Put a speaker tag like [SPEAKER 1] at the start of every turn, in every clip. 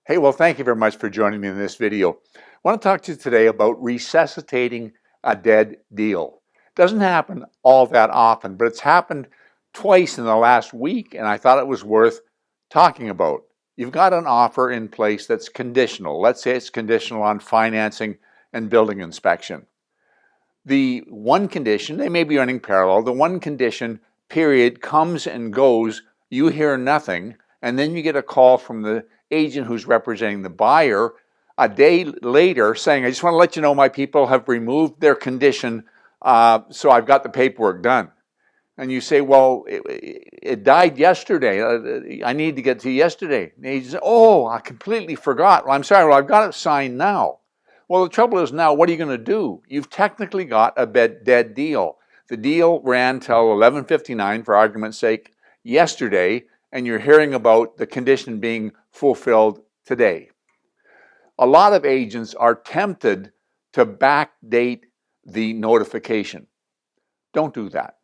[SPEAKER 1] Hey, well, thank you very much for joining me in this video. I want to talk to you today about resuscitating a dead deal. It doesn't happen all that often, but it's happened twice in the last week, and I thought it was worth talking about. You've got an offer in place that's conditional. Let's say it's conditional on financing and building inspection. The one condition, they may be running parallel, the one condition period comes and goes, you hear nothing, and then you get a call from the agent who's representing the buyer a day later saying, I just want to let you know my people have removed their condition, so I've got the paperwork done. And you say, well, it died yesterday. I need to get to you yesterday. And the agent says, oh, I completely forgot. Well, I'm sorry, well, I've got it signed now. Well, the trouble is now, what are you going to do? You've technically got a dead deal. The deal ran till 11:59, for argument's sake, yesterday, and you're hearing about the condition being fulfilled today. A lot of agents are tempted to backdate the notification. Don't do that.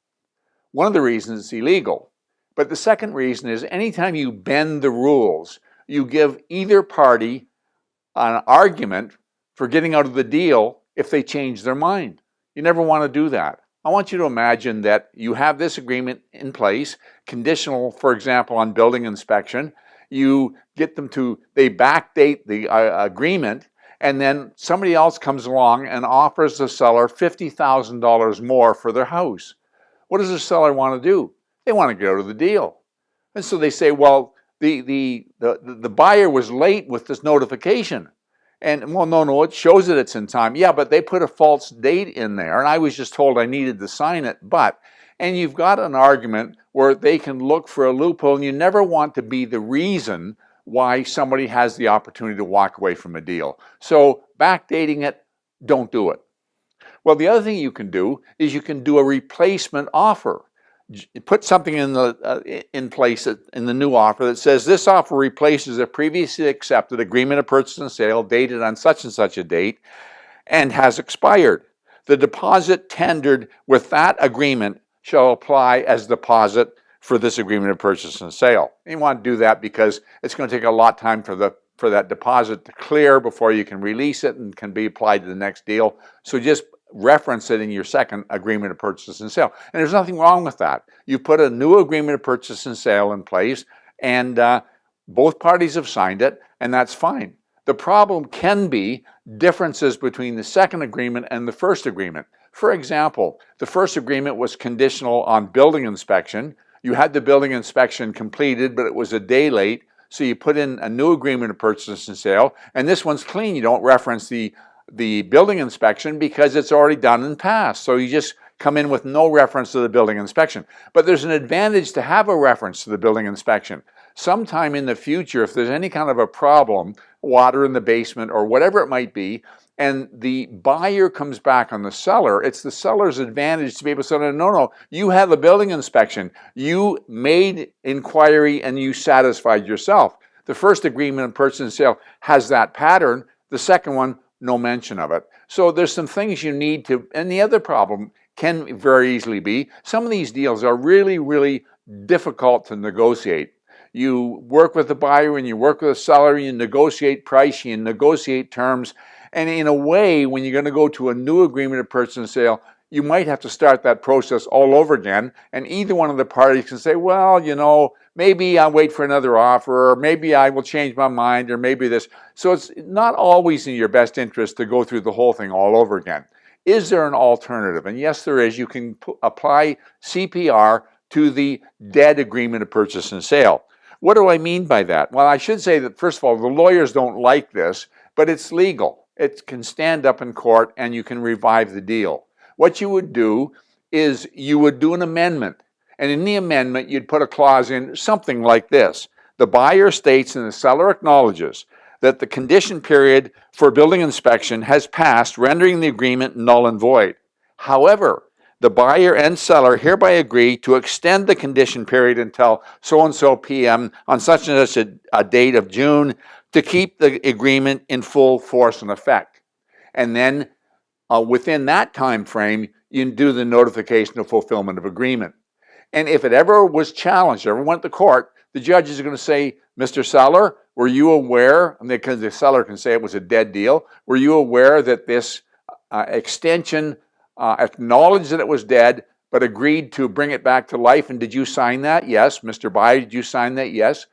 [SPEAKER 1] One of the reasons it's illegal. But the second reason is anytime you bend the rules, you give either party an argument for getting out of the deal if they change their mind. You never want to do that. I want you to imagine that you have this agreement in place, conditional, for example, on building inspection. You get them to, they backdate the agreement, and then somebody else comes along and offers the seller $50,000 more for their house. What does the seller want to do? They want to get out of the deal. And so they say, well, the buyer was late with this notification. And, well, no, it shows that it's in time. Yeah, but they put a false date in there, and I was just told I needed to sign it, and you've got an argument where they can look for a loophole, and you never want to be the reason why somebody has the opportunity to walk away from a deal. So backdating it, don't do it. Well, the other thing you can do is you can do a replacement offer. Put something in place in the new offer that says this offer replaces a previously accepted agreement of purchase and sale dated on such and such a date and has expired. The deposit tendered with that agreement shall apply as deposit for this agreement of purchase and sale. You want to do that because it's going to take a lot of time for that deposit to clear before you can release it and can be applied to the next deal. So just reference it in your second agreement of purchase and sale. And there's nothing wrong with that. You put a new agreement of purchase and sale in place, and both parties have signed it, and that's fine. The problem can be differences between the second agreement and the first agreement. For example, the first agreement was conditional on building inspection. You had the building inspection completed, but it was a day late, so you put in a new agreement of purchase and sale, and this one's clean. You don't reference the building inspection because it's already done and passed. So you just come in with no reference to the building inspection. But there's an advantage to have a reference to the building inspection. Sometime in the future, if there's any kind of a problem, water in the basement or whatever it might be, and the buyer comes back on the seller, it's the seller's advantage to be able to say, no, you had a building inspection. You made inquiry and you satisfied yourself. The first agreement of purchase and sale has that pattern. The second one, no mention of it. So there's some things you need to, and the other problem can very easily be, some of these deals are really, really difficult to negotiate. You work with the buyer and you work with the seller, you negotiate price, you negotiate terms, and in a way, when you're going to go to a new agreement of purchase and sale, you might have to start that process all over again, and either one of the parties can say, well, maybe I'll wait for another offer, or maybe I will change my mind, or maybe this. So it's not always in your best interest to go through the whole thing all over again. Is there an alternative? And yes, there is. You can apply CPR to the dead agreement of purchase and sale. What do I mean by that? Well, I should say that, first of all, the lawyers don't like this, but it's legal. It can stand up in court, and you can revive the deal. What you would do is you would do an amendment. And in the amendment, you'd put a clause in something like this. The buyer states and the seller acknowledges that the condition period for building inspection has passed, rendering the agreement null and void. However, the buyer and seller hereby agree to extend the condition period until so-and-so p.m. on such and such a date of June to keep the agreement in full force and effect. And then within that time frame, you do the notification of fulfillment of agreement. And if it ever was challenged, ever went to court, the judge is going to say, Mr. Seller, were you aware, because the seller can say it was a dead deal, were you aware that this extension acknowledged that it was dead, but agreed to bring it back to life? And did you sign that? Yes. Mr. Buyer, did you sign that? Yes.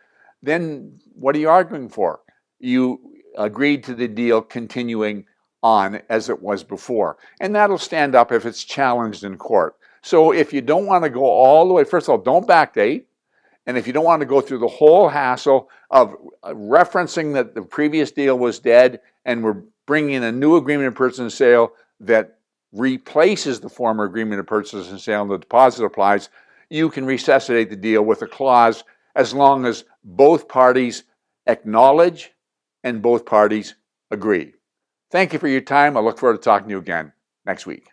[SPEAKER 1] Then what are you arguing for? You agreed to the deal continuing on as it was before. And that'll stand up if it's challenged in court. So if you don't want to go all the way, first of all, don't backdate. And if you don't want to go through the whole hassle of referencing that the previous deal was dead and we're bringing in a new agreement of purchase and sale that replaces the former agreement of purchase and sale and the deposit applies, you can resuscitate the deal with a clause as long as both parties acknowledge and both parties agree. Thank you for your time. I look forward to talking to you again next week.